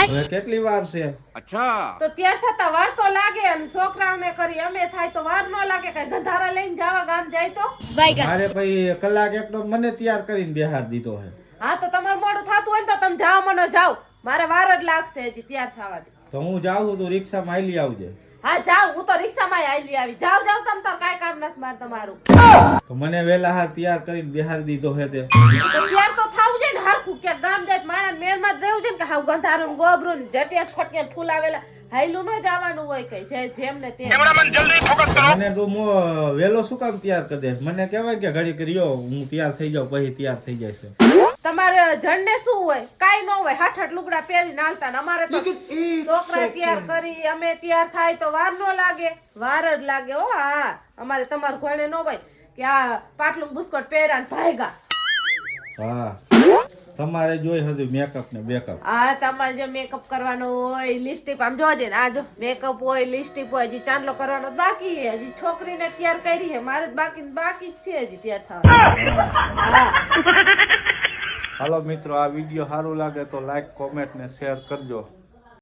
હવે કેટલી વાર છે? તો ત્યાર થતા વાર તો લાગે અને છોકરાઓને કરી અમે થાય તો વાર ન લાગે. કઈ ગંધારા લઈને જાવા ગામ જાય તો મારે પછી કલાક એકનો મને તૈયાર કરીને બેહાર દીધો છે. હા તો તમારું મોડું થતું હોય ને તો તમે જાઓ મને જાઓ. મારે વાર જ લાગશે હજી તૈયાર થવાની. તો હું જાઉં તો રિક્ષામાં આલી આવજે. હા જાઓ, હું તો રિક્ષામાં આલી આવી. જાઓ જાઓ, તમ તાર કાઈ કામ નથી માર તમારું. તો મને વેલા હાર તૈયાર કરીને બેહાર દીધો છે તે. તો તૈયાર તો થાવું જોઈએ ને હરખું. કે ગામ જાય માણસ મેરમાં જ રહેવું જોઈએ ને કે હાવ ગંધારું ગોબરું જટિયા ફટકે ફૂલાવેલા હાઈલું ન જવાનું હોય કઈ જેમને તે. મને તો વેલો શું કામ તૈયાર કરી દે? મને કહેવાય કે ઘડી કર્યો હું તૈયાર થઈ જાઉં પછી તૈયાર થઈ જાય છે. તમારે જણને શું હોય? કાઈ ન હોય. હાઠ લુગડા પહેરી નાલતા ને અમારે તો છોકરા તૈયાર કરી અમે તૈયાર થાય તો વાર ન લાગે. વાર જ લાગે હો. હા અમારે તમારું ઘણે ન હોય કે આ પાટલું બુસ્કોટ પહેર્યા ને ભાગ્યા. હા તમારે જોઈ હતું મેકઅપ ને બેકઅપ. હા તમારે જે મેકઅપ કરવાનો હોય લિપસ્ટિક આમ જોજે ને આ જો મેકઅપ હોય લિપસ્ટિક હોય હજી ચાંદલો કરવાનો બાકી છે. હજી છોકરીને તૈયાર કરી છે મારે બાકી જ છે હજી તૈયાર થવાનું. હા હાલો મિત્રો, આ વિડીયો સારું લાગે તો લાઈક કોમેન્ટ ને શેર કરજો.